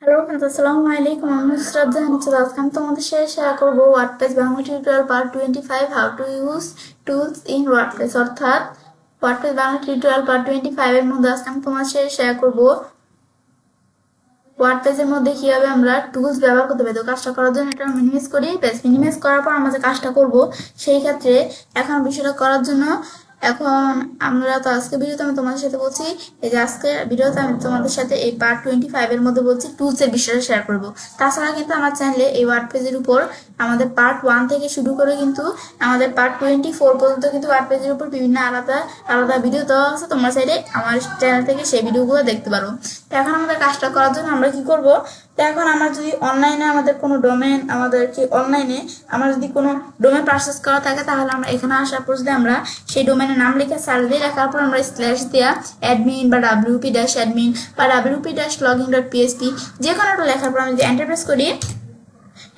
Hello friends, আসসালামু আলাইকুম। আমি শ্রদ্ধা নিচ্ছিল। আজকে আমি তোমাদের সাথে শেয়ার করবো WordPress Bangla tutorial part 25, how to use tools in WordPress. অর্থাৎ ওয়ার্ডপ্রেস বাংলা টিউটোরিয়াল পার্ট 25 এর মধ্যে আজকে আমি তোমাদের সাথে শেয়ার করবো ওয়ার্ডপ্রেসের মধ্যে কিভাবে আমরা টুলস ব্যবহার করতে পারি। তো কাজটা করার জন্য এটা মিনিমাইজ করি। মিনিমাইজ করার পর আমরা যে কাজটা করব, সেই ক্ষেত্রে এখন বিষয়টা করার জন্য এখন আমরা তো আজকে ভিডিওতে আমি তোমাদের সাথে বলছি, এই যে আজকে ভিডিওতে আমি তোমাদের সাথে এই পার্ট 25 এর মধ্যে বলছি টুলসের বিষয়টা শেয়ার করব। তাছাড়া কিন্তু আমার চ্যানেলে এই ওয়ার্ডপ্রেসের উপর আমাদের পার্ট 1 থেকে শুরু করে কিন্তু আমাদের পার্ট 24 পর্যন্ত কিন্তু ওয়ার্ডপ্রেসের উপর বিভিন্ন আলাদা আলাদা ভিডিও দেওয়া আছে। তোমরা চাইলে আমার চ্যানেল থেকে সেই ভিডিওগুলো দেখতে পারো। তো এখন আমাদের কাজটা করার জন্য আমরা কি করব, তো এখন আমরা যদি অনলাইনে আমাদের কোনো ডোমেন অনলাইনে আমরা যদি কোনো ডোমেন পারচেস করা থাকে, তাহলে আমরা এখানে আসার পর যদি আমরা সেই ডোমেনের নাম লিখে সার্চ দিয়ে রাখার পর আমরা স্ল্যাশ দেওয়া অ্যাডমিন বা wp-admin বা wp-login.php যে কোনো একটা লেখার পর আমি যদি এন্টার প্রেস করি,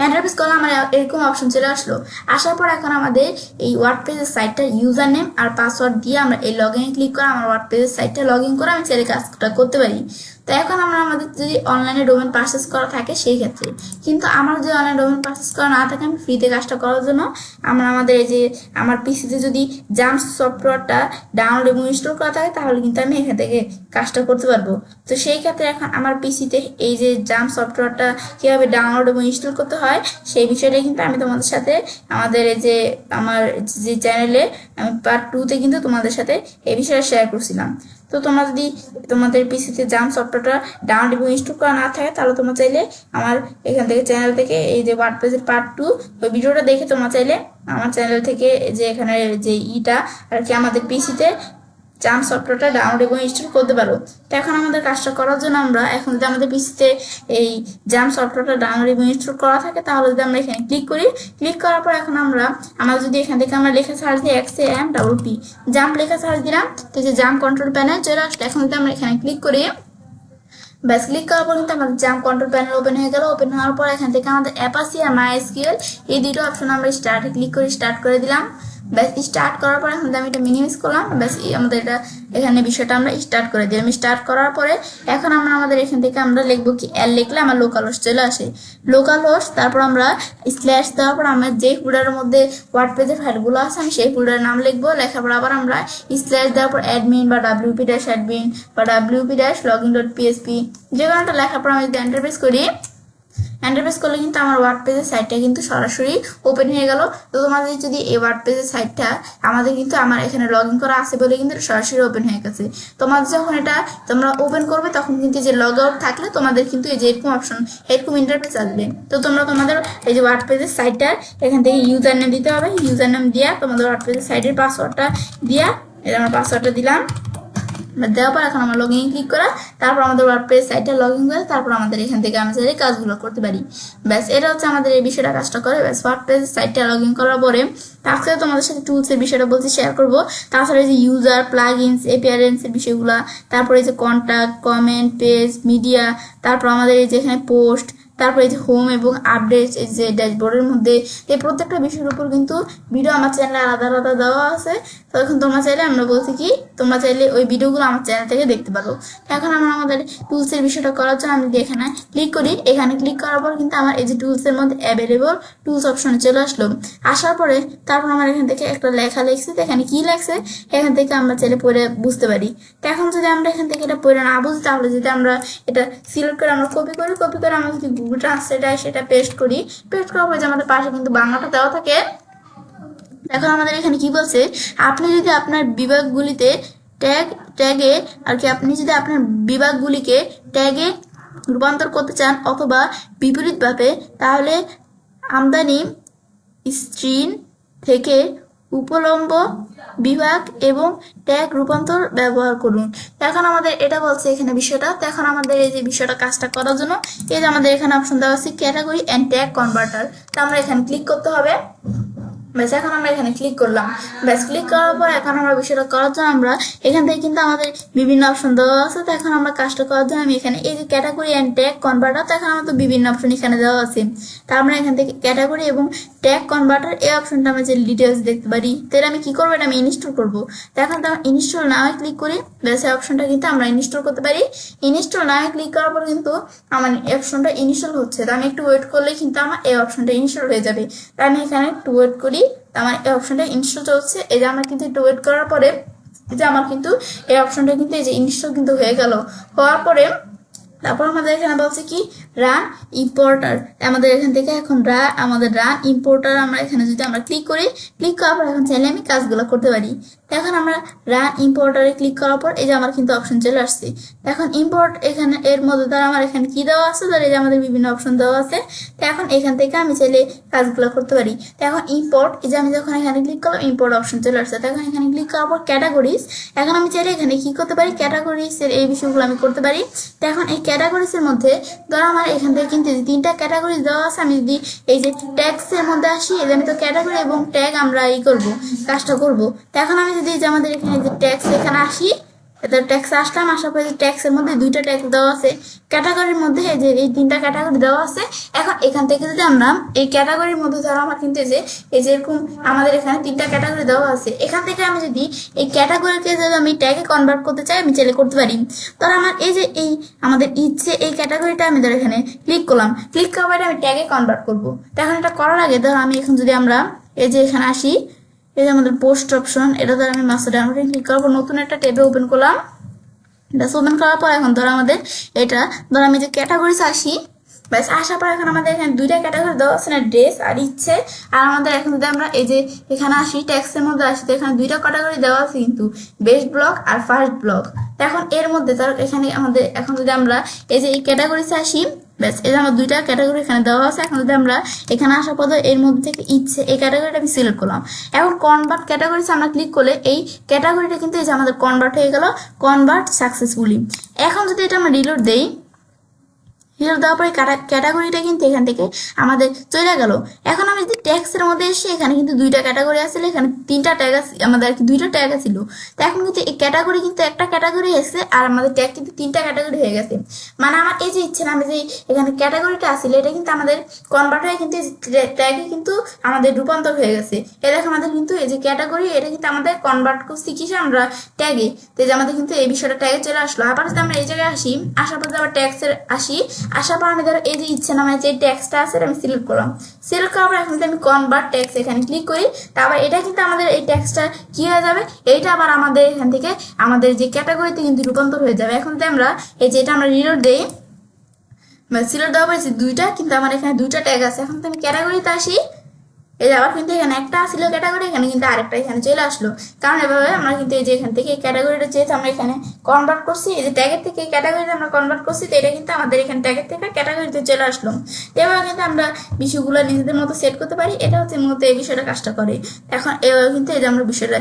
এন্টারপ্রেস করলে আমার এরকম অপশন চলে আসলো। আসার পর এখন আমাদের এই ওয়ার্ডপ্রেসের সাইটটা ইউজার নেম আর পাসওয়ার্ড দিয়ে আমরা এই লগ ইনে ক্লিক করে আমার ওয়ার্ডপ্রেসের সাইটটা লগ ইন করে আমি চাইলে কাজটা করতে পারি। তো এখন আমরা আমাদের যদি অনলাইনে ডোমেন পারচেস করা থাকে সেই ক্ষেত্রে, কিন্তু আমার যদি অনলাইন ডোমেন পারচেস করা না থাকে, আমি ফ্রিতে কাজটা করার জন্য আমরা আমাদের এই যে আমার পিসিতে যদি জাম্প সফটওয়্যারটা ডাউনলোড এবং ইনস্টল করা থাকে, তাহলে কিন্তু আমি এখান থেকে কাজটা করতে পারবো। তো সেই ক্ষেত্রে এখন আমার পিসিতে এই যে জাম্প সফটওয়্যারটা কিভাবে ডাউনলোড এবং ইনস্টল করতে হয় সেই বিষয়টা কিন্তু আমি তোমাদের সাথে আমাদের এই যে আমার যে চ্যানেলে আমি পার্ট 2-তে কিন্তু তোমাদের সাথে এই বিষয়ে শেয়ার করছিলাম। তো তোমরা যদি তোমাদের পিসিতে জাম্প সফটওয়্যারটা ডাউনলোড এবং ইনস্টল করা না থাকে, তাহলে তোমরা চাইলে আমার এখান থেকে চ্যানেল থেকে এই যে ওয়ার্ডপ্রেসের পার্ট 2 ওই ভিডিওটা দেখে তোমরা চাইলে আমার চ্যানেল থেকে যে এখানে যে ইটা আর কি আমাদের পিসিতে জাম্প সফটওয়্যারটা ডাউনলোড এবং ইনস্টল করতে পারো। তো এখন আমাদের কাজটা করার জন্য আমরা এখন যদি আমাদের পিসিতে এই জাম্প সফটওয়্যারটা ডাউনলোড এবং ইনস্টল করা থাকে, তাহলে যদি আমরা এখানে ক্লিক করি, ক্লিক করার পর এখন আমরা যদি এখান থেকে আমরা লেখা সার্চ দিই XAMPP জাম্প লেখা সার্চ দিলাম, তো যে জাম্প কন্ট্রোল প্যানেল চলে আসলে এখন যদি আমরা এখানে ক্লিক করি, ব্যাস ক্লিক করার পর কিন্তু আমাদের জাম্প কন্ট্রোল প্যানেল ওপেন হয়ে গেল। ওপেন হওয়ার পর এখান থেকে আমাদের অ্যাপাসি আর MySQL এই দুটো অপশন আমরা স্টার্টে ক্লিক করে স্টার্ট করে দিলাম। ব্যাস স্টার্ট করার পর এখন আমি এটা মিনিমাইজ করলাম। ব্যাস আমাদের এটা এখানে বিষয়টা আমরা স্টার্ট করে দিলাম। স্টার্ট করার পরে এখন আমরা আমাদের এখান থেকে আমরা লিখবো কি, এল লিখলে আমার লোকাল হোস্ট চলে আসে। লোকাল হোস্ট, তারপর আমরা স্ল্যাশ দেওয়ার পর আমরা যে ফোল্ডারের মধ্যে ওয়ার্ডপ্রেসের ফাইলগুলো আছে আমি সেই ফোল্ডারের নাম লিখবো। লেখার পর আবার আমরা স্ল্যাশ দেওয়ার পর অ্যাডমিন বা wp-admin বা wp-login.php যে কোনো একটা লেখার পর আমি যদি এন্টার প্রেস করি, এন্টার প্রেস করলে কিন্তু আমার ওয়ার্ডপ্রেসের সাইটটা কিন্তু সরাসরি ওপেন হয়ে গেল। তো তোমাদের যদি এই ওয়ার্ডপ্রেসের সাইটটা আমাদের কিন্তু আমার এখানে লগ ইন করা আছে বলে কিন্তু সরাসরি ওপেন হয়ে গেছে। তোমাদের যখন এটা তোমরা ওপেন করবে, তখন কিন্তু যে লগ আউট থাকলে তোমাদের কিন্তু এই যে এরকম অপশন এরকম ইন্টারফেস আসবে। তো তোমরা তোমাদের এই যে ওয়ার্ডপ্রেসের সাইটটার এখান থেকে ইউজার নেম দিতে হবে। ইউজার নেম দিয়া তোমাদের ওয়ার্ডপ্রেসের সাইটের পাসওয়ার্ডটা দিয়া, এটা আমার পাসওয়ার্ডটা দিলাম। দেওয়ার পর এখন আমরা লগ ইন ক্লিক করা, তারপর আমাদের ওয়ার্ডপ্রেস সাইটটা লগ ইন করে তারপর আমাদের এখান থেকে আমরা চাইলে কাজগুলো করতে পারি। ব্যাস এটা হচ্ছে আমাদের এই বিষয়টা কাজটা করে। ব্যাস ওয়ার্ডপ্রেস সাইটটা লগ ইন করার পরে তাছাড়া তোমাদের সাথে টুলসের বিষয়টা বলছি শেয়ার করবো। তাছাড়া এই যে ইউজার প্লাগইনস অ্যাপিয়ারেন্সের বিষয়গুলো, তারপরে এই যে কন্ট্যাক্ট, কমেন্ট, পেজ, মিডিয়া, তারপর আমাদের এই যে এখানে পোস্ট, তারপরে এই যে হোম এবং আপডেট, এই যে ড্যাশবোর্ডের মধ্যে এই প্রত্যেকটা বিষয়ের উপর কিন্তু ভিডিও আমার চ্যানেলে আলাদা আলাদা দেওয়া আছে। তো এখন তোমরা চাইলে আমরা বলছি কি, তোমরা চাইলে ওই ভিডিওগুলো আমার চ্যানেল থেকে দেখতে পারো। এখন আমরা আমাদের টুলসের বিষয়টা করার জন্য আমি যদি এখানে ক্লিক করি, এখানে ক্লিক করার পর কিন্তু আমার এই যে টুলসের মধ্যে অ্যাভেলেবল টুলস অপশনে চলে আসলো। আসার পরে তারপর আমার এখান থেকে একটা লেখা লিখছে, এখানে কি লেখছে এখান থেকে আমরা চাইলে পড়ে বুঝতে পারি। তো এখন যদি আমরা এখান থেকে এটা পড়ে না বুঝি, তাহলে যদি আমরা এটা সিলেক্ট করে আমরা কপি করে আমরা যদি গুগল ট্রান্সলেটে সেটা পেস্ট করি, পেস্ট করার পরে যে আমাদের পাশে কিন্তু বাংলাটা দেওয়া থাকে। এখন আমাদের এখানে কি বলছে, আপনি যদি আপনার বিভাগগুলিতে ট্যাগে আর কি আপনি যদি আপনার বিভাগগুলিকে ট্যাগে রূপান্তর করতে চান অথবা বিপরীতভাবে, তাহলে আমদানি স্ক্রিন থেকে উপলম্ব বিভাগ এবং ট্যাগ রূপান্তর ব্যবহার করুন। এখন আমাদের এটা বলছে এখানে বিষয়টা। তো এখন আমাদের এই যে বিষয়টা কাজটা করার জন্য এই যে আমাদের এখানে অপশন দেওয়া আছে ক্যাটাগরি অ্যান্ড ট্যাগ কনভার্টার। তো আমরা এখানে ক্লিক করতে হবে। ব্যাস এখন আমরা এখানে ক্লিক করলাম। ব্যাস ক্লিক করার পর এখন আমরা বিষয়টা করার জন্য আমরা এখান থেকে কিন্তু আমাদের বিভিন্ন অপশন দেওয়া আছে। তো এখন আমরা কাজটা করার জন্য আমি এখানে এই যে ক্যাটাগরি অ্যান্ড ট্যাগ কনভার্টার, তো এখন আমার তো বিভিন্ন অপশন এখানে দেওয়া আছে। তা আমরা এখান থেকে ক্যাটাগরি এবং ট্যাগ কনভার্টার এই অপশনটা আমরা যে ডিটেলস দেখতে পারি। তাহলে আমি কি করবো, এটা আমি ইনস্টল করবো। তো এখন তো ইনস্টল নাও ক্লিক করি। ব্যাস এই অপশনটা কিন্তু আমরা ইনস্টল করতে পারি। ইনস্টল নাও ক্লিক করার পর কিন্তু আমার এই অপশনটা ইনস্টল হচ্ছে। তো আমি একটু ওয়েট করলে কিন্তু আমার এই অপশনটা ইনস্টল হয়ে যাবে। তো আমি এখানে একটু ওয়েট করি। আমার এই অপশনটা ইনস্টল চলছে। এই যে আমার কিন্তু একটু ওয়েট করার পরে এই যে আমার কিন্তু এই অপশনটা কিন্তু এই যে ইনস্টল কিন্তু হয়ে গেল। হওয়ার পরে তারপর আমাদের এখানে বলছে কি রান ইম্পোর্টার। আমাদের এখান থেকে এখন আমাদের রান ইম্পোর্টার আমরা এখানে যদি আমরা ক্লিক করি, ক্লিক করার পর এখন চাইলে আমি কাজগুলো করতে পারি। এখন আমরা রান ইম্পোর্টারে ক্লিক করার পর এই যে আমার কিন্তু অপশন চলে আসছে। এখন ইম্পোর্ট এখানে এর মধ্যে দ্বারা আমার এখানে কি দেওয়া আছে, ধর এই যে আমাদের বিভিন্ন অপশন দেওয়া আছে। তো এখন এখান থেকে আমি চাইলে কাজগুলো করতে পারি। তো এখন ইম্পোর্ট, এই যে আমি যখন এখানে ক্লিক করলাম ইম্পোর্ট অপশন চলে আসছে। তো এখন এখানে ক্লিক করার পর ক্যাটাগরিজ, এখন আমি চাইলে এখানে কি করতে পারি, ক্যাটাগরিজ এর এই বিষয়গুলো আমি করতে পারি। তো এখন এই ক্যাটাগরিজ এর মধ্যে ধরো আমার এখান থেকে কিন্তু তিনটা ক্যাটাগরি দেওয়া আছে। আমি যদি এই যে ট্যাগস এর মধ্যে আসি, এই যে আমি তো ক্যাটাগরি এবং ট্যাগ আমরা করব, কাজটা করব। তো এখন আমি যদি যে আমাদের এখানে যে ট্যাক্স এখানে আসি, এটা ট্যাক্স আসলাম, আসার পরে ট্যাক্সের মধ্যে দুইটা ট্যাক্স দেওয়া আছে, ক্যাটাগরির মধ্যে এই যে এই তিনটা ক্যাটাগরি দেওয়া আছে। এখন এখান থেকে যদি আমরা এই ক্যাটাগরির মধ্যে ধরো আমার কিন্তু এই যে এরকম আমাদের এখানে তিনটা ক্যাটাগরি দেওয়া আছে। এখান থেকে আমি যদি এই ক্যাটাগরিকে যদি আমি ট্যাগে কনভার্ট করতে চাই, আমি চাইলে করতে পারি। ধর আমার এই যে এই আমাদের ইচ্ছে এই ক্যাটাগরিটা আমি ধর এখানে ক্লিক করলাম, ক্লিক করার পরে আমি ট্যাগে কনভার্ট করবো। তো এখন এটা করার আগে ধর আমি এখন যদি আমরা এই যে এখানে আসি, এই যে আমাদের পোস্ট অপশন, এটা ধর আমি মাস্টার ডাউনলোডে ক্লিক করার পর নতুন একটা ট্যাবে ওপেন করলাম। এটা ওপেন করার পর এখন ধর আমাদের এটা ধর আমি যে ক্যাটাগরিজ আসি, ব্যাস আসার পর এখন আমাদের এখানে দুইটা ক্যাটাগরি দেওয়া আছে না, ড্রেস আর ইচ্ছে। আর আমাদের এখন যদি আমরা এই যে এখানে আসি ট্যাক্সের মধ্যে আসি, তো এখানে দুইটা ক্যাটাগরি দেওয়া আছে কিন্তু, বেস্ট ব্লগ আর ফার্স্ট ব্লগ। এখন এর মধ্যে ধর এখানে আমাদের এখন যদি আমরা এই যে এই ক্যাটাগরিতে আসি, ব্যাস এই যে আমার দুইটা ক্যাটাগরি এখানে দেওয়া আছে। এখন যদি আমরা এখানে আসার পর এর মধ্যে থেকে ইচ্ছে এই ক্যাটাগরিটা আমি সিলেক্ট করলাম। এখন কনভার্ট ক্যাটাগরিতে আমরা ক্লিক করলে এই ক্যাটাগরিটা কিন্তু এই যে আমাদের কনভার্ট হয়ে গেল, কনভার্ট সাকসেসফুলি। এখন যদি এটা আমরা রিলোড দেই, রিলোড দেওয়ার পরে ক্যাটাগরিটা কিন্তু এখান থেকে আমাদের চলে গেল। এখন আমি যদি ট্যাক্সের মধ্যে এসে এখানে কিন্তু দুইটা ক্যাটাগরি আসলে, এখানে তিনটা ট্যাগ আছে আমাদের, আর কি দুইটা ট্যাগ ছিল। তো এখন কিন্তু এই ক্যাটাগরি কিন্তু একটা ক্যাটাগরি এসেছে আর আমাদের ট্যাগ কিন্তু তিনটা ক্যাটাগরি হয়ে গেছে। মানে আমার এই যে ইচ্ছে না, আমি যে এখানে ক্যাটাগরিটা আসলে এটা কিন্তু আমাদের কনভার্ট হয়ে কিন্তু ট্যাগে কিন্তু আমাদের রূপান্তর হয়ে গেছে। এ দেখো আমাদের কিন্তু এই যে ক্যাটাগরি এটা কিন্তু আমাদের কনভার্ট করছি কিসে, আমরা ট্যাগে। তো এই যে আমাদের কিন্তু এই বিষয়টা ট্যাগে চলে আসলো। আবার যদি আমরা এই জায়গায় আসি, আসার পর আবার ট্যাক্সের আসি, আসার পর আমি ধরো এই যে ইচ্ছে নামে যে ট্যাক্সটা আছে আমি সিলেক্ট করলাম। সিলেক্ট করার পর এখন যদি আমি কনভার্ট ট্যাক্স এখানে ক্লিক করি, তারপর এটা কিন্তু আমাদের এই ট্যাক্সটা কি হয়ে যাবে, এইটা আবার আমাদের এখান থেকে আমাদের যে ক্যাটাগরিতে কিন্তু রূপান্তর হয়ে যাবে। এখন যদি আমরা এই যে এটা আমরা রিলোড দেই, সিলেক্ট দেওয়া হয়েছে দুইটা, কিন্তু আমার এখানে দুইটা ট্যাগ আছে। এখন তো আমি ক্যাটাগরিতে আসি, এই যে আবার কিন্তু এখানে একটা ছিল ক্যাটাগরি, এখানে কিন্তু আরেকটা এখানে চলে আসলো। কারণ এভাবে আমরা কিন্তু এই যে এখান থেকে এই ক্যাটাগরিটা যেহেতু আমরা এখানে কনভার্ট করছি, এই যে ট্যাগের থেকে এই ক্যাটাগরিতে আমরা কনভার্ট করছি, তো এটা কিন্তু আমাদের এখানে ট্যাগের থেকে ক্যাটাগরিতে চলে আসলো। এভাবে কিন্তু আমরা বিষয়গুলো নিজেদের মতো সেট করতে পারি। এটা হচ্ছে মূলত এই বিষয়টা কাজটা করে। এখন এভাবে কিন্তু এই যে আমরা বিষয়টা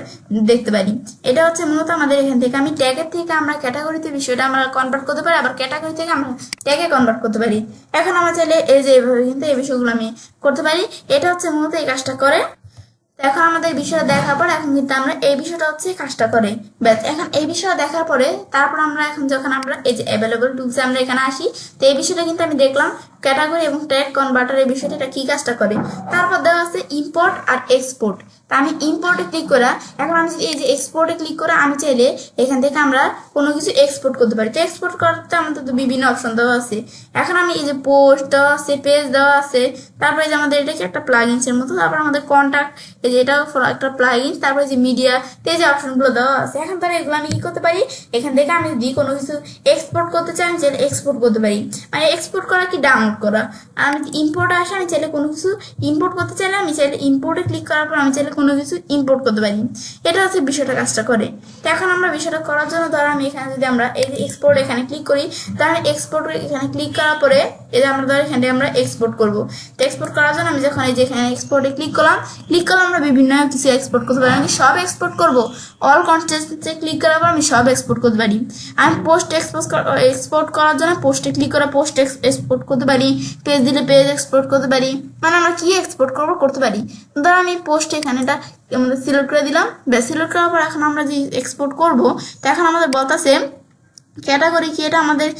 দেখতে পারি। এটা হচ্ছে মূলত আমাদের এখান থেকে আমি ট্যাগের থেকে আমরা ক্যাটাগরিতে বিষয়টা আমরা কনভার্ট করতে পারি, আবার ক্যাটাগরি থেকে আমরা ট্যাগে কনভার্ট করতে পারি। এখন আমরা চাইলে এই যে এভাবে কিন্তু এই বিষয়গুলো আমি করতে পারি। এটা হচ্ছে মূলত এই কাজটা করে। এখন আমাদের বিষয়টা দেখার পর এখন কিন্তু আমরা এই বিষয়টা হচ্ছে কাজটা করে। ব্যাস এখন এই বিষয়টা দেখার পরে তারপর আমরা এখন যখন আমরা এই যে অ্যাভেলেবল টুলসে আমরা এখানে আসি, তো এই বিষয়টা কিন্তু আমি দেখলাম ক্যাটাগরি এবং ট্যাগ কনভার্টার এই বিষয়টা এটা কি কাজটা করে। তারপর দেওয়া আছে ইম্পোর্ট আর এক্সপোর্ট। তা আমি ইম্পোর্টে ক্লিক করা, এখন আমি এই যে এক্সপোর্টে ক্লিক করে আমি চাইলে এখান থেকে আমরা কোনো কিছু এক্সপোর্ট করতে পারি। তো এক্সপোর্ট করতে আমাদের তো বিভিন্ন অপশন দেওয়া আছে। এখন আমি এই যে পোস্ট দেওয়া আছে, পেজ দেওয়া আছে, তারপরে যে আমাদের এটা কি একটা প্লাগইনসের মতো, তারপর আমাদের কন্ট্যাক্ট এই যে এটাও একটা প্লাগইন, তারপরে যে মিডিয়া, তো এই যে অপশনগুলো দেওয়া আছে। এখন তাহলে এগুলো আমি কি করতে পারি, এখান থেকে আমি যদি কোনো কিছু এক্সপোর্ট করতে চাই আমি চাইলে এক্সপোর্ট করতে পারি। মানে এক্সপোর্ট করা কি ডাউনলোড করা। আমি ইম্পোর্টে আসে আমি চাইলে কোনো কিছু ইম্পোর্ট করতে চাইলে আমি চাইলে ইম্পোর্টে ক্লিক করার পর আমি চাইলে কোনো কিছু ইম্পোর্ট করতে পারি। এটা হচ্ছে বিষয়টা কাজটা করে। তো এখন আমরা বিষয়টা করার জন্য ধরো আমি এখানে যদি আমরা এই যে এক্সপোর্ট এখানে ক্লিক করি, তাহলে এক্সপোর্ট এখানে ক্লিক করার পরে এই যে আমরা ধর এখান থেকে আমরা এক্সপোর্ট করব। তো এক্সপোর্ট করার জন্য আমি যখন এই যে এখানে এক্সপোর্টে ক্লিক করলাম আমরা বিভিন্ন কিছু এক্সপোর্ট করতে পারি। আমি সব এক্সপোর্ট করব, অল কন্টেন্টসে ক্লিক করার পর আমি সব এক্সপোর্ট করতে পারি। আমি পোস্ট এক্সপোর্ট করার জন্য পোস্টে ক্লিক করে পোস্ট এক্সপোর্ট করতে পারি, পেজ দিলে পেজ এক্সপোর্ট করতে পারি, মানে আমরা কি এক্সপোর্ট করতে পারি। ধর আমি পোস্ট এখানে এটা আমাদের সিলেক্ট করে দিলাম, বেশ সিলেক্ট করার পর এখন আমরা যে এক্সপোর্ট করব, তো এখন আমাদের বলতেছে ক্যাটাগরি কি, এটা আমাদের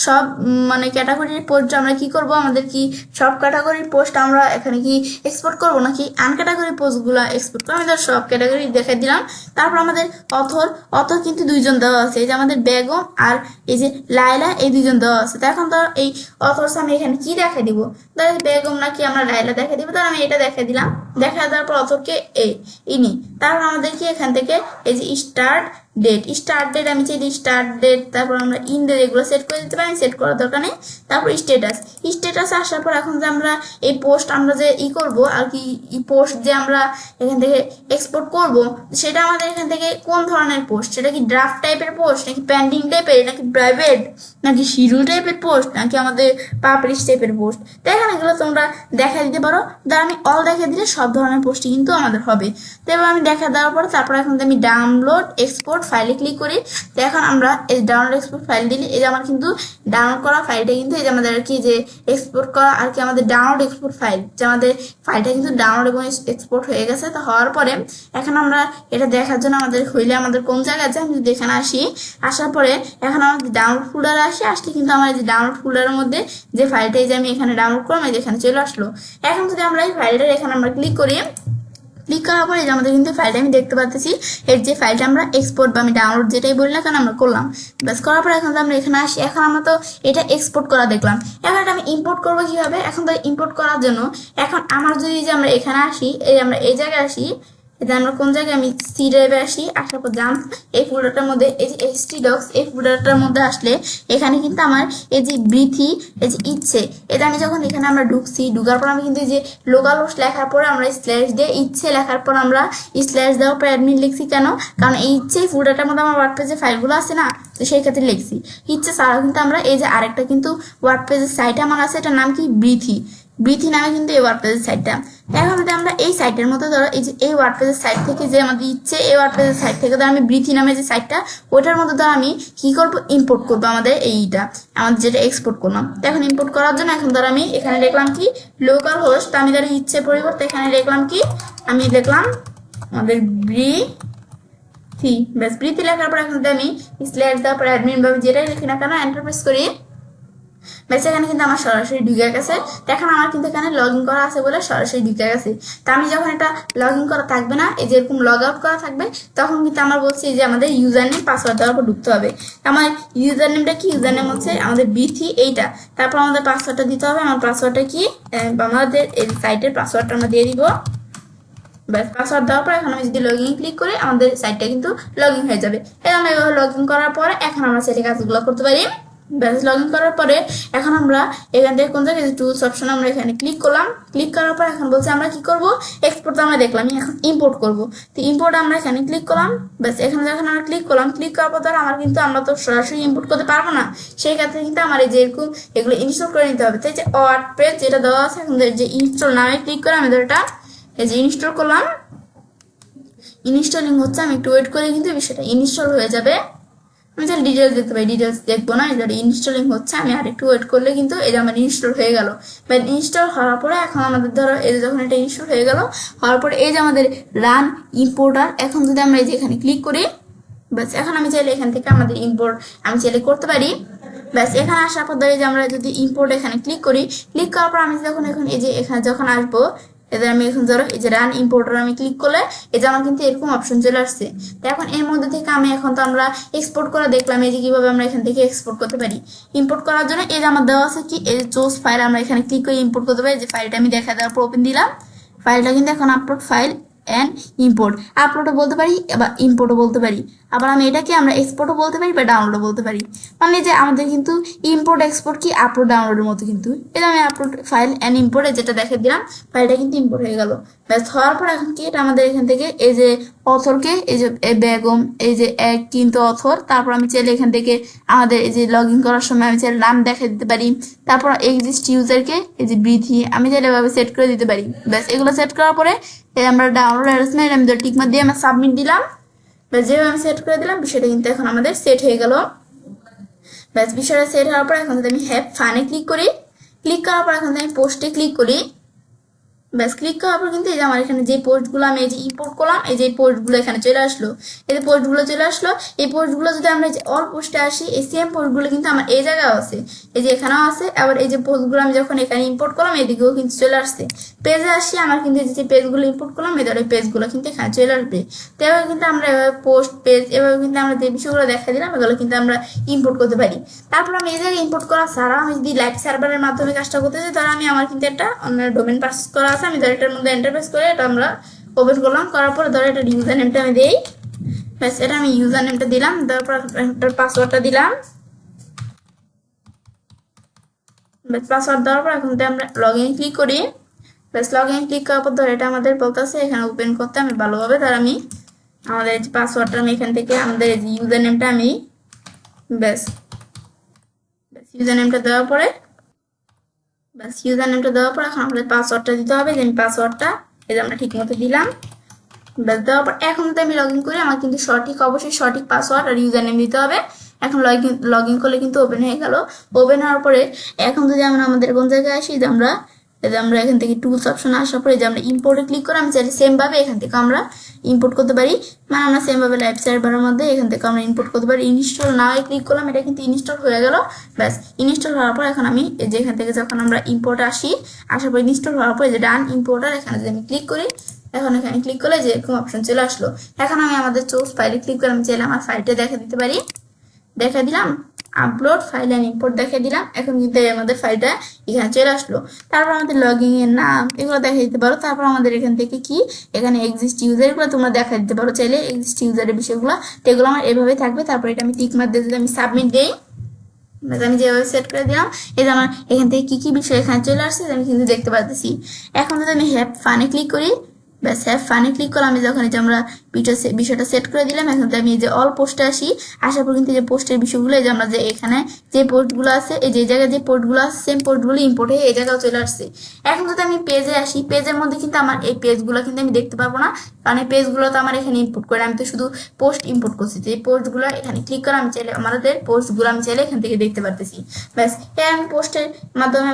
সব মানে ক্যাটাগরির পোস্ট আমরা কি করব, আমাদের কি সব ক্যাটাগরির পোস্ট আমরা এখানে কি এক্সপোর্ট করব নাকি আনক্যাটাগরি পোস্টগুলো এক্সপোর্ট করব। আমি ধর সব ক্যাটাগরি দেখাই দিলাম। তারপর আমাদের অথর কিন্তু দুইজন দেওয়া আছে, এই যে আমাদের বেগম আর এই যে লাইলা, এই দুইজন দেওয়া আছে। তো এখন ধর এই অথর্স আমি এখানে কি দেখাই দিব, ধর বেগম নাকি আমরা লাইলা দেখাই দিব। ধর আমি এটা দেখাই দিলাম, দেখা দেওয়ার পর অথরকে ইনি। তারপর আমাদের কি এখান থেকে এই যে স্টার্ট ডেট আমি চাই স্টার্ট ডেট, তারপর আমরা ইন ডেট এগুলো সেট করে দিতে পারি, সেট করার দরকার নেই। তারপর স্ট্যাটাস আসার পর এখন যে আমরা এই পোস্ট আমরা যে করব আর কি, পোস্ট যে আমরা এখান থেকে এক্সপোর্ট করব, সেটা আমাদের এখান থেকে কোন ধরনের পোস্ট, সেটা কি ড্রাফট টাইপের পোস্ট নাকি পেন্ডিং টাইপের নাকি প্রাইভেট নাকি শিডিউল টাইপের পোস্ট নাকি আমাদের পাবলিশ টাইপের পোস্ট। তো এখানে এগুলো তোমরা দেখা দিতে পারো। তার আমি অল দেখা দিলে সব ধরনের পোস্টই কিন্তু আমাদের হবে। তো এবার আমি দেখা দেওয়ার পর তারপর এখন আমি ডাউনলোড এক্সপোর্ট ফাইলে ক্লিক করি। তো এখন আমরা এই ডাউনলোড এক্সপোর্ট ফাইল দিলে এই যে আমার কিন্তু ডাউনলোড করা ফাইলটা কিন্তু এই যে আমাদের আর কি যে এক্সপোর্ট করা আর কি আমাদের ডাউনলোড এক্সপোর্ট ফাইল, যে আমাদের ফাইলটা কিন্তু ডাউনলোড এবং এক্সপোর্ট হয়ে গেছে। তো হওয়ার পরে এখন আমরা এটা দেখার জন্য আমাদের হইলে আমাদের কোন জায়গায় আছে, আমি যদি এখানে আসি, আসার পরে এখন আমাদের ডাউনলোড ফোল্ডারে আসলে কিন্তু আমার যে ডাউনলোড ফোল্ডারের মধ্যে যে ফাইলটা এই যে আমি এখানে ডাউনলোড করলাম এই যে এখানে চলে আসলো। এখন যদি আমরা এই ফাইলটা এখানে আমরা ক্লিক করি, ক্লিক করার পরে আমাদের কিন্তু ফাইলটা আমি দেখতে পাচ্ছি, এর যে ফাইলটা আমরা এক্সপোর্ট বা আমি ডাউনলোড যেটাই বলি না কেন আমরা করলাম। ব্যাস করার পরে এখন আমরা এখানে আসি, এখন আমরা তো এটা এক্সপোর্ট করা দেখলাম। এবার এটা আমি ইম্পোর্ট করবো কিভাবে, এখন তো ইম্পোর্ট করার জন্য এখন আমার যদি যে আমরা এখানে আসি, এই আমরা এই জায়গায় আসি, এটা আমরা কোন জায়গায় আমি সি ড্রাইভে আসি, আসার পর জাম্প এই ফোল্ডারটার মধ্যে এই যে htdocs এই ফোল্ডারটার মধ্যে আসলে এখানে কিন্তু আমার এই যে বৃথি এই যে ইচ্ছে, এটা আমি যখন এখানে আমরা ঢুকছি, ঢুকার পর আমি কিন্তু এই যে লোকাল হোস্ট লেখার পর আমরা স্ল্যাশ দিয়ে ইচ্ছে লেখার পর আমরা স্ল্যাশ দেওয়ার পর অ্যাডমিন লিখছি কেন, কারণ এই ইচ্ছে ফোল্ডারটার মধ্যে আমার ওয়ার্ডপ্রেসের ফাইলগুলো আছে না, তো সেই ক্ষেত্রে লিখছি। ইচ্ছে ছাড়াও কিন্তু আমরা এই যে আরেকটা কিন্তু ওয়ার্ডপ্রেসের সাইট আমার আছে, এটার নাম কি বৃথি নামে কিন্তু এই ওয়ার্ডপ্রেসের সাইটটা। এখন যদি আমরা এই সাইটের মধ্যে ধরো এই যে এই ওয়ার্ডপ্রেসের সাইট থেকে যে আমাদের ইচ্ছে এই ওয়ার্ডপ্রেসের সাইট থেকে ধরো আমি বৃথি নামে যে সাইটটা ওটার মধ্যে ধরো আমি কি করব, ইম্পোর্ট করবো আমাদের এইটা আমাদের যেটা এক্সপোর্ট করলাম। তো এখন ইম্পোর্ট করার জন্য এখন ধরো আমি এখানে লিখলাম কি লোকাল হোস্ট, আমি ধরো ইচ্ছে পরিবর্তে এখানে লিখলাম কি আমি লিখলাম আমাদের বৃথি, ব্যাস বৃথি লেখার পর এখন যদি আমি স্ল্যাশ দেওয়ার পর অ্যাডমিন ভাবে যেটাই লিখি না কেন এন্টার প্রেস করি, ব্যাস এখানে কিন্তু আমার সরাসরি ঢুকে গেছে। এখন আমার কিন্তু এখানে লগ ইন করা আছে বলে সরাসরি ঢুকে গেছে। তা আমি যখন এটা লগ ইন করা থাকবে না, এই যেরকম লগ আউট করা থাকবে, তখন কিন্তু আমার বলছি যে আমাদের ইউজার নেম পাসওয়ার্ড দেওয়ার পর ঢুকতে হবে। আমার ইউজার নেমটা কি, ইউজার নেম হচ্ছে আমাদের বৃথি এইটা, তারপর আমাদের পাসওয়ার্ডটা দিতে হবে। আমার পাসওয়ার্ডটা কি, আমাদের এই সাইটের পাসওয়ার্ডটা আমরা দিয়ে দিব। ব্যাস পাসওয়ার্ড দেওয়ার পর এখন আমি যদি লগ ইন ক্লিক করি আমাদের সাইটটা কিন্তু লগ ইন হয়ে যাবে। এখন এভাবে লগ ইন করার পরে এখন আমরা সেটা কাজগুলো করতে পারি। ব্যাস লগ ইন করার পরে এখন আমরা এখান থেকে কোন জায়গায় টুলস অপশন আমরা এখানে ক্লিক করলাম, ক্লিক করার পর এখন বলছে আমরা কি করব, এক্সপোর্ট আমরা দেখলাম, এখন ইম্পোর্ট করব। তো ইম্পোর্ট আমরা এখানে ক্লিক করলাম, ব্যাস এখানে যখন আমরা ক্লিক করলাম, ক্লিক করার পর ধর আমার কিন্তু আমরা তো সরাসরি ইম্পোর্ট করতে পারবো না, সেই ক্ষেত্রে কিন্তু আমার এই যে এরকম এগুলো ইনস্টল করে নিতে হবে। তাই যে ওয়ার্ডপ্রেস যেটা দেওয়া আছে এখন যে ইনস্টল নামে ক্লিক করে আমি ধর এটা এই যে ইনস্টল করলাম, ইনস্টলিং হচ্ছে, আমি একটু ওয়েট করে কিন্তু বিষয়টা ইনস্টল হয়ে যাবে। আমি তাহলে ডিটেলস দেখতে পাই, ডিটেলস দেখবো না, এটা ইনস্টলিং হচ্ছে, আমি আর একটু ওয়েট করলে কিন্তু এটা আমার ইনস্টল হয়ে গেল। বা ইনস্টল হওয়ার পরে এখন আমাদের ধরো এই যখন এটা ইনস্টল হয়ে গেল, হওয়ার পরে এই যে আমাদের রান ইম্পোর্টার, এখন যদি আমরা এই যে এখানে ক্লিক করি, ব্যাস এখন আমি চাইলে এখান থেকে আমাদের ইম্পোর্ট আমি চাইলে করতে পারি। ব্যাস এখানে আসার পর ধরে যে আমরা যদি ইম্পোর্ট এখানে ক্লিক করি, ক্লিক করার পর আমি যখন এখন এই যে এখানে যখন আসবো, এদের আমি এখন ধরো এই যে রান ইম্পোর্টার আমি ক্লিক করলে এই যে আমার কিন্তু এরকম অপশন চলে আসছে। তো এখন এর মধ্যে থেকে আমি এখন তো আমরা এক্সপোর্ট করা দেখলাম, এই যে কিভাবে আমরা এখান থেকে এক্সপোর্ট করতে পারি। ইম্পোর্ট করার জন্য এই যে আমার দেওয়া আছে কি এই চুজ ফাইল, আমরা এখানে ক্লিক করে ইম্পোর্ট করতে পারি। যে ফাইলটা আমি দেখা দেওয়ার পর ওপেন দিলাম, ফাইলটা কিন্তু এখন আপলোড ফাইল অ্যান্ড ইম্পোর্ট, আপলোডও বলতে পারি বা ইম্পোর্টও বলতে পারি। আবার আমি এটাকে আমরা এক্সপোর্টও বলতে পারি বা ডাউনলোডও বলতে পারি। মানে যে আমাদের কিন্তু ইম্পোর্ট এক্সপোর্ট কি আপলোড ডাউনলোডের মতো কিন্তু। এটা আমি আপলোড ফাইল অ্যান্ড ইম্পোর্টে যেটা দেখে দিলাম, ফাইলটা কিন্তু ইম্পোর্ট হয়ে গেল। ব্যাস হওয়ার পর এখন কি এটা আমাদের এখান থেকে এই যে অথরকে এই যে বেগম এই যে এক কিন্তু অথর, তারপর আমি চাইলে এখান থেকে আমাদের এই যে লগ ইন করার সময় আমি চাইলে নাম দেখা দিতে পারি। তারপর এক্সিস্ট ইউজারকে এই যে বৃথি আমি চাইলে এভাবে সেট করে দিতে পারি। ব্যাস এগুলো সেট করার পরে আমরা ডাউনলোড অ্যারেঞ্জমেন্ট আমি টিকমার্ক দিয়ে আমি সাবমিট দিলাম। ব্যাস যেভাবে আমি সেট করে দিলাম বিষয়টা কিন্তু এখন আমাদের সেট হয়ে গেল। ব্যাস বিষয়টা সেট হওয়ার পর এখন যদি আমি হ্যাভ ফানে ক্লিক করি, ক্লিক করার পর এখন যদি আমি পোস্টে ক্লিক করি, ব্যাস ক্লিক করার পর কিন্তু এই যে আমার এখানে যে পোস্টগুলো আমি এই যে ইম্পোর্ট করলাম এই যে পোস্টগুলো এখানে চলে আসলো, এই যে পোস্টগুলো চলে আসলো। এই পোস্টগুলো যদি আমরা যে অল পোস্টে আসি এই সেম পোস্টগুলো কিন্তু আমার এই জায়গায় আছে, এই যে এখানেও আছে। আবার এই যে পোস্টগুলো আমি যখন এখানে ইম্পোর্ট করলাম এদিকেও কিন্তু চলে আসছে। পেজে আসি আমার কিন্তু যে পেজগুলো ইম্পোর্ট করলাম এদের ওই পেজগুলো কিন্তু এখানে চলে আসবে। তো এভাবে কিন্তু আমরা এভাবে পোস্ট পেজ এভাবে কিন্তু আমরা যে বিষয়গুলো দেখা দিলাম এগুলো কিন্তু আমরা ইম্পোর্ট করতে পারি। তারপর আমি এই জায়গায় ইম্পোর্ট করা ছাড়া আমি যদি লাইভ সার্ভারের মাধ্যমে কাজটা করতে চাই তাহলে আমি আমার কিন্তু একটা অন্য ডোমেন পারচেজ করা আছে, আমি ধর এটার মধ্যে এন্টারপ্রাইজ করে এটা আমরা ওপেন করলাম, করার পরে ধর এটা ইউজার নেমটা আমি দেই। ব্যাস এটা আমি ইউজার নেমটা দিলাম, তারপর এটার পাসওয়ার্ডটা দিলাম। ব্যাস পাসওয়ার্ড দেওয়ার পর এখন আমরা লগ ইন ক্লিক করি। ব্যাস লগ ইন ক্লিক করার পর ধর এটা আমাদের বলতেছে এখানে ওপেন করতে, আমি ভালোভাবে ধর আমি আমাদের পাসওয়ার্ডটা আমি এখান থেকে আমাদের ইউজার নেমটা আমি ব্যাস ইউজার নেমটা দেওয়ার পরে এখন আমাদের পাসওয়ার্ডটা দিতে হবে, যে আমি পাসওয়ার্ডটা এই যে আমরা ঠিক মতো দিলাম। ব্যাস দেওয়ার পর এখন যদি আমি লগ ইন করি আমার কিন্তু অবশ্যই সঠিক পাসওয়ার্ড আর ইউজার নেম দিতে হবে। এখন লগ ইন করলে কিন্তু ওপেন হয়ে গেল। ওপেন হওয়ার পরে এখন যদি আমরা আমাদের কোন জায়গায় আসি যে আমরা এখান থেকে টুলস অপশন আসার পরে যে আমরা ইম্পোর্টে ক্লিক করে আমি চাইলে সেম ভাবে এখান থেকে আমরা ইম্পোর্ট করতে পারি। মানে আমরা সেম ভাবে লাইভ সার্ভারের মধ্যে এখান থেকে আমরা ইম্পোর্ট করতে পারি। ইনস্টল নাও ক্লিক করলাম, এটা কিন্তু ইনস্টল হয়ে গেল। ব্যাস ইনস্টল হওয়ার পর এখন আমি যে এখান থেকে যখন আমরা ইম্পোর্টে আসার পর ইনস্টল হওয়ার পর যে ডান ইম্পোর্টার এখানে যদি আমি ক্লিক করি, এখন এখানে ক্লিক করলে যে এরকম অপশন চলে আসলো। এখন আমি আমাদের চোজ ফাইলে ক্লিক করে আমি চাইলে আমার ফাইলটা দেখা দিতে পারি। দেখা দিলাম আপলোড ফাইল এন্ড ইম্পোর্ট দেখা দিলাম। এখন কিন্তু আমাদের ফাইলটা এখানে চলে আসলো। তারপর আমাদের লগইন এর নাম এগুলো দেখা দিতে পারো। তারপর আমাদের এখান থেকে কি এখানে এক্সিস্ট ইউজারগুলো তোমরা দেখা দিতে পারো চাইলে, এক্সিস্ট ইউজারের বিষয়গুলো। তো এগুলো আমার এভাবে থাকবে। তারপর এটা আমি টিক মার্ক দিয়ে যদি আমি সাবমিট দিই, আমি যেভাবে সেট করে দিলাম এই যে আমার এখান থেকে কি কি বিষয় এখানে চলে আসছে আমি কিন্তু দেখতে পাচ্ছি। এখন যদি আমি হ্যাভ ফানে ক্লিক করি, ব্যাস হ্যাভ ফানে ক্লিক করলাম, আমি যখন যে আমরা বিষয়টা সেট করে দিলাম। এখন আমি যে অল পোস্টে আসার পর কিন্তু যে পোস্টের বিষয়গুলো এই যে আমরা যে এখানে যে পোস্টগুলো আছে এই যে জায়গায় যে পোস্টগুলো আছে সেম পোস্টগুলো ইম্পোর্ট হয়ে এই জায়গায় চলে আসছে। এখন যদি আমি পেজে আসি, পেজের মধ্যে কিন্তু আমার এই পেজগুলো কিন্তু আমি দেখতে পারবো না, কারণ এই পেজগুলো তো আমার এখানে ইম্পোর্ট করে আমি তো শুধু পোস্ট ইম্পোর্ট করছি। যে পোস্টগুলো এখানে ক্লিক করে আমি চাইলে আমাদের পোস্টগুলো আমি চাইলে এখান থেকে দেখতে পারতেছি। ব্যাস এই আমি পোস্টের মাধ্যমে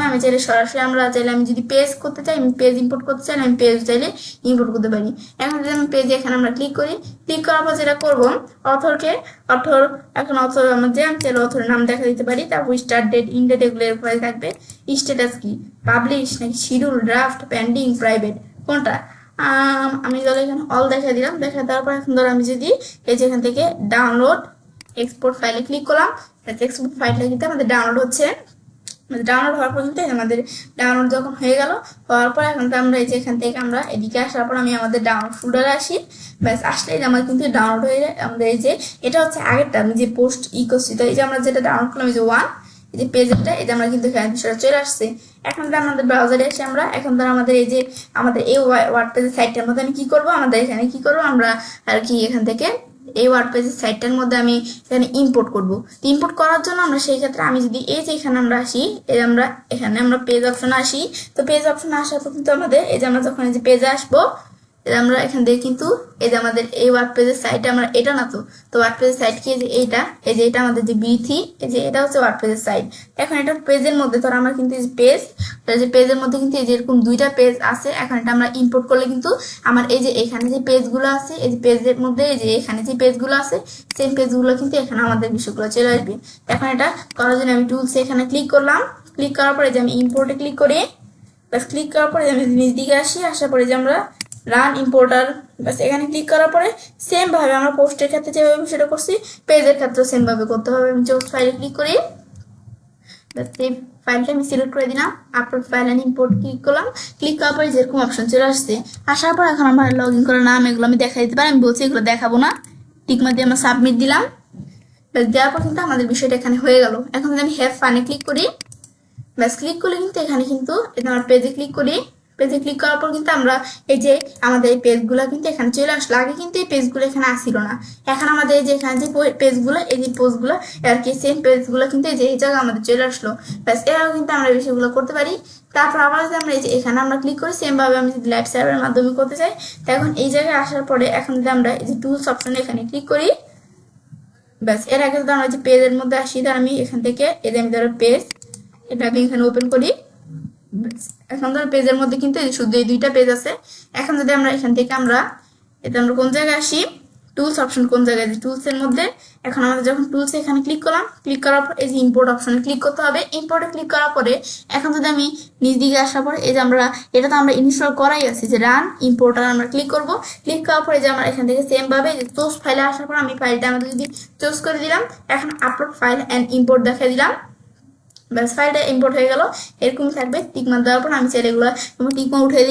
আমি চাইলে সরাসরি আমরা চাইলে আমি যদি পেজ করতে চাই, আমি পেজ ইম্পোর্ট করতে চাই, আমি পেজ চাইলে ইম্পোর্ট করতে পারি। এখন যদি আমি পেজে এখানে আমরা ক্লিক করি, ক্লিক করার পর যেটা করবো অথর এখন অথর আমরা যে আমি চাইলে অথরের নাম দেখা দিতে পারি। তারপর স্টার্ট ডেট ইন ডেট এগুলো এর উপরে থাকবে। স্ট্যাটাস কি পাবলিশ নাকি শিডিউল ড্রাফট পেন্ডিং প্রাইভেট কোনটা, আমি ধরো এখানে অল দেখা দিলাম। দেখা দেওয়ার পর এখন ধরো আমি যদি এই যে এখান থেকে ডাউনলোড এক্সপোর্ট ফাইলে ক্লিক করলাম, এক্সপোর্ট ফাইলটা কিন্তু আমাদের ডাউনলোড হচ্ছে। ডাউনলোড হওয়ার পর্যন্ত আমাদের ডাউনলোড যখন হয়ে গেল, হওয়ার পর এখন তো আমরা এই যে এখান থেকে আমরা এদিকে আসার পর আমি আমাদের ডাউনলোড ফোল্ডারে আসি। ব্যাস আসলেই আমার কিন্তু ডাউনলোড হয়ে যায়। আমাদের এই যে এটা হচ্ছে আগেরটা আমি যে পোস্ট করছি, তো এই যে আমরা যেটা ডাউনলোড করলাম এই যে এই যে পেজটা এই যে আমরা কিন্তু বিষয়টা চলে আসছে। এখন তো আমাদের ব্রাউজারে এসে আমরা এখন ধর আমাদের এই যে আমাদের এই ওয়ার্ডপ্রেসের সাইটটার মধ্যে আমি কি করব, আমাদের এখানে কি করব আমরা আর কি এখান থেকে এই ওয়ার্ডপ্রেসের সাইটটার মধ্যে আমি এখানে ইম্পোর্ট করব। ইম্পোর্ট করার জন্য আমরা সেই ক্ষেত্রে আমি যদি এই যে এখানে আমরা আসি, এই আমরা এখানে আমরা পেজ অপশনে আসি, তো পেজ অপশনে আসার পর কিন্তু আমাদের এই যে আমরা যখন এই যে পেজে আসবো আমরা এখান থেকে কিন্তু এই যে আমাদের এই ওয়ার্ডপ্রেসের সাইটে আমরা এটা না তো ওয়ার্ডপ্রেসের সাইট কি যে এইটা এই যে এটা আমাদের যে বিথি এই যে এটা হচ্ছে ওয়ার্ডপ্রেসের সাইট। এখন এটা পেজের মধ্যে ধর আমরা কিন্তু এই পেজ যে পেজের মধ্যে কিন্তু এই যে এরকম দুইটা পেজ আছে। এখন এটা আমরা ইম্পোর্ট করলে কিন্তু আমার এই যে এখানে যে পেজগুলো আছে এই যে পেজের মধ্যে এই যে এখানে যে পেজগুলো আছে সেম পেজগুলো কিন্তু এখানে আমাদের বিষয়গুলো চলে আসবে। এখন এটা করার জন্য আমি টুলসে এখানে ক্লিক করলাম, ক্লিক করার পরে যে আমি ইম্পোর্টে ক্লিক করি, বাস ক্লিক করার পরে আমি নিচ দিকে আসার পরে যে আমরা রান ইম্পোর্টার, বাস এখানে ক্লিক করার পরে সেম ভাবে আমরা পোস্টের ক্ষেত্রে যেভাবে সেটা করছি পেজের ক্ষেত্রে সেম ভাবে করতে হবে। আমি চোজ ফাইলে ক্লিক করি, সেই ফাইলটা আমি সিলেক্ট করে দিলাম, upload file and import click করলাম। ক্লিক করার পরে যেরকম অপশন চলে আসছে, আসার পর এখন আমার লগ ইন করার নাম এগুলো আমি দেখা দিতে পারি। আমি বলছি এগুলো দেখাবো না, টিক মার দিয়ে আমরা সাবমিট দিলাম। ব্যাস দেওয়ার পর কিন্তু আমাদের বিষয়টা এখানে হয়ে গেল। এখন যদি আমি হ্যাভ ফানে ক্লিক করি, ব্যাস ক্লিক করলে কিন্তু এখানে কিন্তু আমার পেজে ক্লিক করি। পেজে ক্লিক করার পর কিন্তু আমরা এই যে আমাদের এই পেজগুলো কিন্তু এখানে চলে আসলো। আগে কিন্তু এই পেজগুলো এখানে আসছিল না। এখন আমাদের এই যে এখানে যে পেজগুলো, এই যে পোস্টগুলো আর কি সেম পেজগুলো কিন্তু এই যে এই জায়গায় আমাদের চলে আসলো। ব্যাস এরাও কিন্তু আমরা এই বিষয়গুলো করতে পারি। তারপর আবার যদি আমরা এই যে এখানে আমরা ক্লিক করি, সেম ভাবে আমি যদি লাইভ সার্ভারের মাধ্যমে করতে চাই, তো এখন এই জায়গায় আসার পরে এখন যদি আমরা এই যে টুলস অপশনে এখানে ক্লিক করি, ব্যাস এর আগে যদি আমরা যে পেজের মধ্যে আসি, তার আমি এখান থেকে এই যে আমি ধরো পেজ, এটা আমি এখানে ওপেন করি। এখন ধরো পেজের মধ্যে কিন্তু শুধু এই দুইটা পেজ আছে। এখন যদি আমরা এখান থেকে আমরা এটা আমরা কোন জায়গায় আসি, টুলস অপশন কোন জায়গায়, যে টুলস এর মধ্যে এখন আমাদের যখন টুলস এখানে ক্লিক করলাম, ক্লিক করার পর এই যে ইম্পোর্ট অপশনে ক্লিক করতে হবে। ইম্পোর্টে ক্লিক করার পরে এখন যদি আমি নিচ দিকে আসার পরে এই যে আমরা এটা তো আমরা ইনস্টল করাই আছে, যে রান ইম্পোর্টার আমরা ক্লিক করব। ক্লিক করার পরে যে আমরা এখান থেকে সেম ভাবে চুজ ফাইলে আসার পর আমি ফাইলটা আমাদের যদি চুজ করে দিলাম, এখন আপলোড ফাইল এন্ড ইম্পোর্ট দেখাই দিলাম। ব্যাস ফাইলটা ইম্পোর্ট হয়ে গেল। এরকম থাকবে। টিকমার দেওয়ার পর আমি চাইলে এগুলো টিকমা উঠিয়ে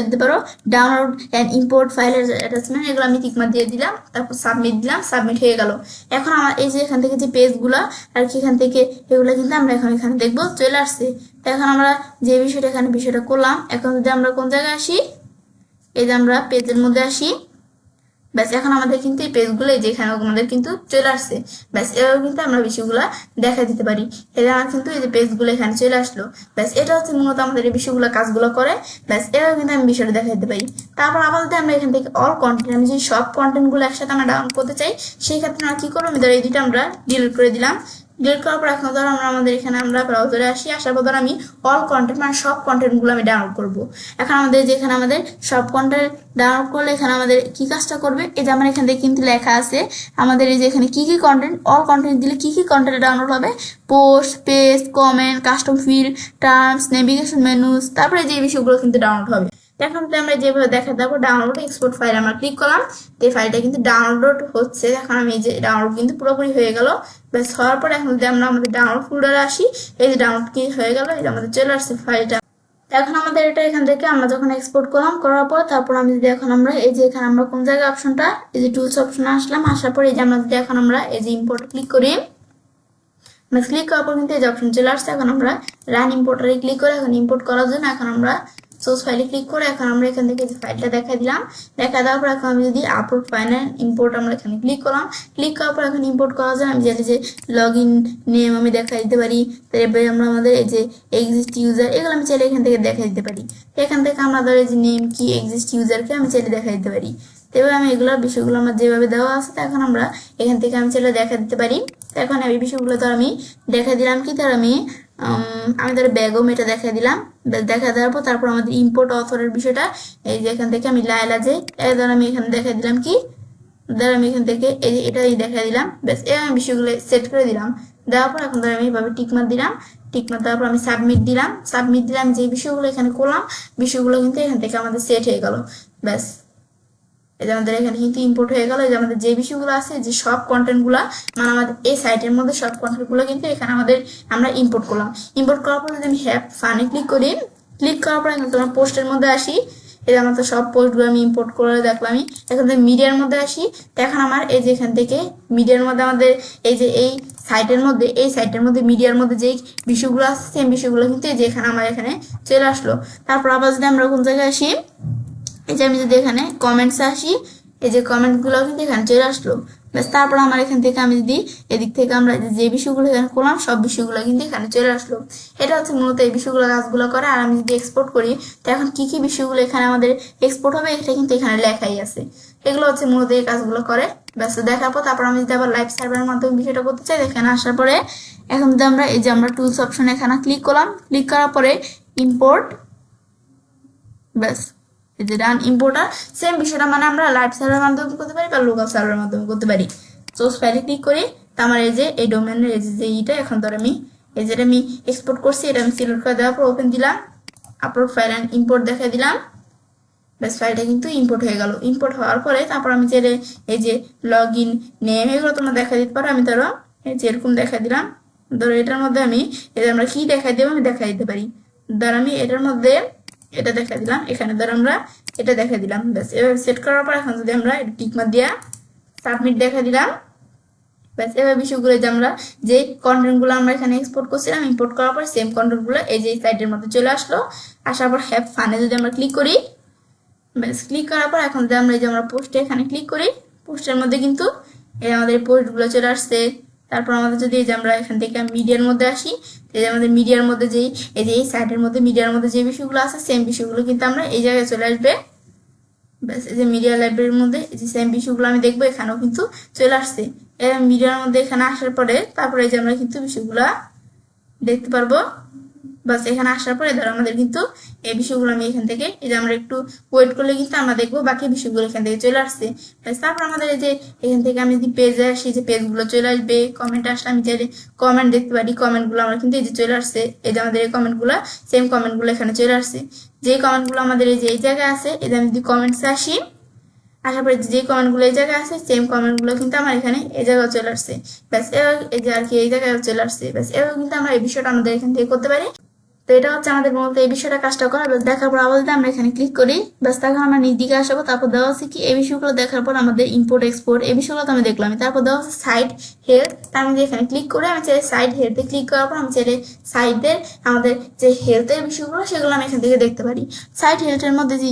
দিতে পারো। ডাউনলোড অ্যান্ড ইম্পোর্ট ফাইলের অ্যাটাচমেন্ট, এগুলো আমি টিকমার দিয়ে দিলাম, তারপর সাবমিট দিলাম, সাবমিট হয়ে গেল। এখন আমার এই যে এখান থেকে যে পেজগুলো আর কি এখান থেকে এগুলো কিন্তু আমরা এখন এখানে দেখবো চলে আসছে। তো এখন আমরা যে বিষয়টা এখানে বিষয়টা করলাম, এখন যদি আমরা কোন জায়গায় আসি, এই যে আমরা পেজের মধ্যে আসি, ব্যাস এখন আমাদের কিন্তু এই পেজগুলো এই যে এখানে আমাদের কিন্তু চলে আসছে। ব্যাস এভাবে কিন্তু আমরা বিষয়গুলো দেখা দিতে পারি। এটা আমার কিন্তু এই যে পেজগুলো এখানে চলে আসলো। ব্যাস এটা হচ্ছে মূলত আমাদের এই বিষয়গুলো কাজগুলো করে। ব্যাস এভাবে কিন্তু আমি বিষয়টা দেখা দিতে পারি। তারপর আবার যদি আমরা এখান থেকে অল কন্টেন্ট, আমি যদি সব কন্টেন্টগুলো একসাথে আমরা ডাউনলোড করতে চাই, সেই ক্ষেত্রে আমরা কি করবো, আমি ধরো এই দুটো আমরা ডিলিট করে দিলাম। ডিলিট করার পর এখন ধরো আমরা আমাদের এখানে আমরা ব্রাউজারে আসি, আসার পর ধরো আমি অল কন্টেন্ট মানে সব কন্টেন্টগুলো আমি ডাউনলোড করবো। এখন আমাদের যেখানে আমাদের সব কন্টেন্ট ডাউনলোড করলে এখানে আমাদের কি কাজটা করবে, এই যে আমার এখান থেকে কিন্তু লেখা আছে আমাদের এই যে এখানে কি কি কন্টেন্ট, অল কন্টেন্ট দিলে কি কি কন্টেন্ট ডাউনলোড হবে, post, page, comment, custom field, terms, navigation menus, তারপরে যে বিষয়গুলো কিন্তু ডাউনলোড হবে। এখন তো আমরা যেভাবে দেখা যাবো ডাউনলোড এক্সপোর্ট ফাইল আমরা ক্লিক করলাম, তো এই ফাইলটা কিন্তু ডাউনলোড হচ্ছে। এখন আমি এই যে ডাউনলোড কিন্তু পুরোপুরি হয়ে গেল। ব্যাস হওয়ার পরে এখন যদি আমরা আমাদের ডাউনলোড ফোল্ডারে আসি, এই যে ডাউনলোড কি হয়ে গেল, এই যে আমাদের চলে আসছে ফাইলটা। এখন আমাদের এটা এখান থেকে আমরা যখন এক্সপোর্ট করলাম, করার পর তারপর আমি যদি এখন আমরা এই যে এখানে আমরা কোন জায়গায় অপশনটা এই যে টুলস অপশনে আসলাম, আসার পর এই যে আমরা যদি এখন আমরা এই যে ইম্পোর্ট ক্লিক করি, ক্লিক করার পর কিন্তু এই যে অপশন চলে আসছে। এখন আমরা রান ইম্পোর্টারে ক্লিক করে এখন ইম্পোর্ট করার জন্য এখন আমরা সোর্স ফাইলে ক্লিক করে এখন আমরা এখান থেকে যে ফাইলটা দেখা দিলাম, দেখা দেওয়ার পর এখন আমি যদি আপলোড ফাইল ইম্পোর্ট আমরা এখানে ক্লিক করলাম, ক্লিক করার পর এখন ইম্পোর্ট করার জন্য আমি চাইলে যে লগ ইন নেম আমি দেখা দিতে পারি, তারপরে আমরা আমাদের এই যে এক্সিস্ট ইউজার এগুলো আমি চাইলে এখান থেকে দেখা দিতে পারি। এখান থেকে আমাদের এই যে নেম কি এক্সিস্ট ইউজারকে আমি চাইলে দেখা দিতে পারি। এবার আমি এগুলোর বিষয়গুলো আমার যেভাবে দেওয়া আছে, এখন আমরা এখান থেকে আমি চাইলে দেখা দিতে পারি। এখন এই বিষয়গুলো তো আমি দেখা দিলাম কি, তার আমি ধরো বেগম এটা দেখা দিলাম। দেখা দেওয়ার পর তারপর আমাদের ইম্পোর্ট অথরের বিষয়টা এই যে এখান থেকে আমি লাইলা যে ধর আমি এখানে দেখা দিলাম কি, ধর আমি এখান থেকে এই যে এটাই দেখা দিলাম। ব্যাস এই আমি বিষয়গুলো সেট করে দিলাম। দেওয়ার পর এখন ধর আমি এইভাবে টিকমার দিলাম, টিকমার দেওয়ার পর আমি সাবমিট দিলাম, সাবমিট দিলাম। যে বিষয়গুলো এখানে করলাম বিষয়গুলো কিন্তু এখান থেকে আমাদের সেট হয়ে গেল। ব্যাস এই যে আমাদের এখানে কিন্তু ইম্পোর্ট হয়ে গেল। এই যে আমাদের যে বিষয়গুলো আছে, যে সব কন্টেন্টগুলো মানে আমাদের এই সাইটের মধ্যে সব কন্টেন্টগুলো কিন্তু এখানে আমাদের আমরা ইম্পোর্ট করলাম। ইম্পোর্ট করার পর যদি আমি হ্যাভ ফানে ক্লিক করি, ক্লিক করার পর এখন তোমার পোস্টের মধ্যে আসি, এই যে আমার তো সব পোস্টগুলো আমি ইম্পোর্ট করে দেখলাম। এখন যদি মিডিয়ার মধ্যে আসি, তো এখন আমার এই যে এখান থেকে মিডিয়ার মধ্যে আমাদের এই যে এই সাইটের মধ্যে এই সাইটের মধ্যে মিডিয়ার মধ্যে যেই বিষয়গুলো আছে সেম বিষয়গুলো কিন্তু এই যে এখানে আমার এখানে চলে আসলো। তারপর আবার যদি আমরা কোন জায়গায় আসি, এই যে আমি যদি এখানে কমেন্টসে আসি, এই যে কমেন্টগুলো কিন্তু এখানে চলে আসলো। ব্যাস তারপর আমার এখান থেকে আমি যদি এদিক থেকে আমরা যে বিষয়গুলো এখানে করলাম সব বিষয়গুলো কিন্তু এখানে চলে আসলো। এটা হচ্ছে মূলত এই বিষয়গুলো কাজগুলো করে। আর আমি যদি এক্সপোর্ট করি, তো এখন কি কি বিষয়গুলো এখানে আমাদের এক্সপোর্ট হবে এটা কিন্তু এখানে লেখাই আছে। এগুলো হচ্ছে মূলত এই কাজগুলো করে। ব্যাস দেখার পর তারপর আমি যদি আবার লাইভ সার্ভারের মাধ্যমে বিষয়টা করতে চাই, এখানে আসার পরে এখন যদি আমরা এই যে আমরা টুলস অপশনে এখানে ক্লিক করলাম, ক্লিক করার পরে ইম্পোর্ট, ব্যাস এই যে রান ইম্পোর্টার সেম বিষয়টা মানে আমরা লাইভ সার্ভারের মাধ্যমে করতে পারি বা লোকাল সার্ভারের মাধ্যমে করতে পারি। সোর্স ফাইলে ক্লিক করি, তো আমার এই যে এই ডোমেনের এই যে এইটা এখন ধর আমি এই যেটা আমি এক্সপোর্ট করছি এটা আমি সিলেক্ট করে দেওয়ার পর ওপেন দিলাম, আপলোড ফাইল অ্যান্ড ইম্পোর্ট দেখা দিলাম। ব্যাস ফাইলটা কিন্তু ইম্পোর্ট হয়ে গেল। ইম্পোর্ট হওয়ার পরে তারপর আমি যে এই যে লগ ইন নেম এগুলো তোমরা দেখা দিতে পারো। আমি ধরো এই যে এরকম দেখা দিলাম, ধরো এটার মধ্যে আমি এই যে আমরা কি দেখা দেবো আমি দেখা দিতে পারি। ধর আমি এটার মধ্যে এটা দেখা দিলাম, এখানে ধর আমরা এটা দেখা দিলাম। ব্যাস এভাবে সেট করার পর এখন যদি আমরা টিকমার দিয়া সাবমিট দেখা দিলাম। ব্যাস এবার বিষয়গুলো যে আমরা যে কন্টেন্টগুলো আমরা এখানে এক্সপোর্ট করছিলাম, ইম্পোর্ট করার পর সেম কন্টেন্টগুলো এই যে সাইটের মধ্যে চলে আসলো। আসার পর হ্যাভ ফানে যদি আমরা ক্লিক করি, ব্যাস ক্লিক করার পর এখন যদি আমরা এই যে আমরা পোস্টে এখানে ক্লিক করি, পোস্টের মধ্যে কিন্তু এই আমাদের পোস্টগুলো চলে আসছে। তারপর আমাদের যদি এই যে আমরা এখান থেকে মিডিয়ার মধ্যে আসি, এই যে আমাদের মিডিয়ার মধ্যে যেই এই যে এই সাইটের মধ্যে মিডিয়ার মধ্যে যে বিষয়গুলো আছে সেম বিষয়গুলো কিন্তু আমরা এই জায়গায় চলে আসবে। ব্যাস এই যে মিডিয়া লাইব্রেরির মধ্যে এই যে সেম বিষয়গুলো আমি দেখবো এখানেও কিন্তু চলে আসছে। মিডিয়ার মধ্যে এখানে আসার পরে তারপরে এই যে আমরা কিন্তু বিষয়গুলো দেখতে পারবো। বাস এখানে আসার পরে ধরো আমাদের কিন্তু এই বিষয়গুলো আমি এখান থেকে এই যে আমরা একটু ওয়েট করলে কিন্তু আমরা দেখবো বাকি বিষয়গুলো এখান থেকে চলে আসছে। তারপর আমাদের এই যে এখান থেকে আমি যদি পেজে আসি, যে পেজগুলো চলে আসবে। কমেন্ট আসলে আমি চাইলে কমেন্ট দেখতে পারি, কমেন্টগুলো আমরা কিন্তু এই যে চলে আসছে। এই যে আমাদের এই কমেন্টগুলো সেম কমেন্টগুলো এখানে চলে আসছে। যে কমেন্টগুলো আমাদের এই যে এই জায়গায় আছে, এই যে আমি যদি কমেন্টসে আসি, আসার পরে যে কমেন্টগুলো এই জায়গায় আছে সেম কমেন্টগুলো কিন্তু আমার এখানে এই জায়গায় চলে আসছে। ব্যাস এবার এই যে আর কি এই জায়গায় চলে আসছে। ব্যাস এবার কিন্তু আমরা এই বিষয়টা আমাদের এখান থেকে করতে পারি। তো এটা হচ্ছে আমাদের মূলত এই বিষয়টা কাজটা করা। ব্যাস দেখার পর আবার যদি আমরা এখানে ক্লিক করি, ব্যাস তখন আমরা নিজ দিকে আসবো। তারপর দেওয়া আছে কি এই বিষয়গুলো দেখার পর আমাদের ইম্পোর্ট এক্সপোর্ট এই বিষয়গুলো তো আমি দেখলাম। তারপর দেওয়া আছে সাইট হেলথ। তার মধ্যে এখানে ক্লিক করে আমি চাই সাইট হেলথে ক্লিক করার পর আমি চাইলে সাইটের আমাদের যে হেলথের বিষয়গুলো সেগুলো আমি এখান থেকে দেখতে পারি। সাইট হেলথের মধ্যে যে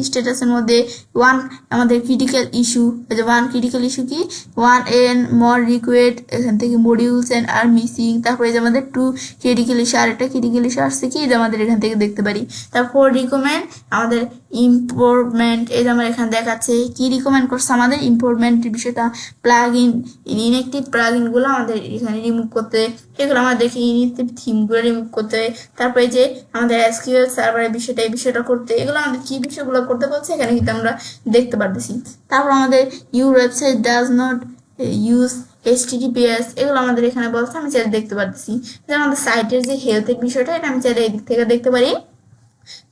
স্টেটাসের মধ্যে ওয়ান আমাদের ক্রিটিক্যাল ইস্যু, এই যে ওয়ান ক্রিটিক্যাল ইস্যু কি ওয়ান এন মোর রিকোয়েড, এখান থেকে মডিউলস এন্ড আর মিসিং। তারপরে যে আমাদের টু ক্রিটিক্যাল ইস্যু আর একটা ক্রিটিক্যাল ইস্যু আসছে কি যে আমাদের এখান থেকে দেখতে পারি। তারপর রিকমেন্ড আমাদের ইম্প্রুভমেন্ট, এই যে আমার এখানে দেখাচ্ছে কি রিকমেন্ড করছে আমাদের ইম্প্রুভমেন্টের বিষয়টা। প্লাগ ইন ইনএক্টিভ প্লাগ ইনগুলো আমাদের এখানে রিমুভ করতে, এগুলো আমাদের দেখি ইনএক্টিভ থিমগুলো রিমুভ করতে। তারপরে যে আমাদের এসকিউএল সার্ভারের বিষয়টা এই বিষয়টা করতে, এগুলো আমাদের কি বিষয়গুলো করতে বলছে এখানে কিন্তু আমরা দেখতে পারতেছি। তারপর আমাদের your website does not use HTTPS, এগুলো আমাদের এখানে বলছে আমি চাইলে দেখতে পারতেছি। যেমন আমাদের সাইটের যে হেলথের বিষয়টা এটা আমি চাইলে এদিক থেকে দেখতে পারি।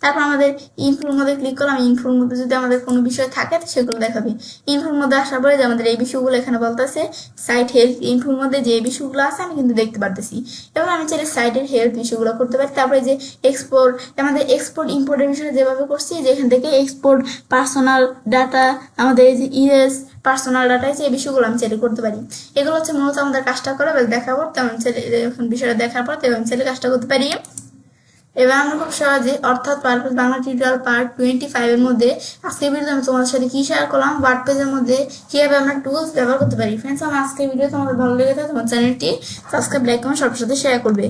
তারপর আমাদের ইনফোর মধ্যে ক্লিক করলাম। ইনফোর মধ্যে যদি আমাদের কোনো বিষয় থাকে সেগুলো দেখাবে। ইনফোর মধ্যে আসার পরে যে আমাদের এই বিষয়গুলো এখানে বলতেছে সাইট হেলথ ইনফোর মধ্যে যে বিষয়গুলো আছে আমি কিন্তু দেখতে পারতেছি। এবং আমি চাইলে সাইটের হেলথ বিষয়গুলো করতে পারি। তারপরে যে এক্সপোর্ট, আমাদের এক্সপোর্ট ইম্পোর্টের বিষয়ে যেভাবে করছি যে এখান থেকে এক্সপোর্ট পার্সোনাল ডাটা, আমাদের এই যে ইএস পার্সোনাল ডাটা, এই বিষয়গুলো আমি চাইলে করতে পারি। এগুলো হচ্ছে মূলত আমাদের কাজটা করা দেখার পর তেমন চাইলে এখন বিষয়টা দেখার পর তেমন চাইলে কাজটা করতে পারি। এবার আমরা খুব সহজে অর্থাৎ পারপেজ বাংলা টিউটোরিয়াল পার্ট 25 এর মধ্যে আজকের ভিডিওতে আমি তোমাদের সাথে কি শেয়ার করলাম, ওয়ার্ডপ্রেসের মধ্যে কিভাবে আমরা টুলস ব্যবহার করতে পারি। ফ্রেন্ডস, আমার আজকের ভিডিও তোমাদের ভালো লেগে থাকে তোমার চ্যানেলটি সাবস্ক্রাইব, লাইক, কমেন্ট সবার সাথে শেয়ার করবে।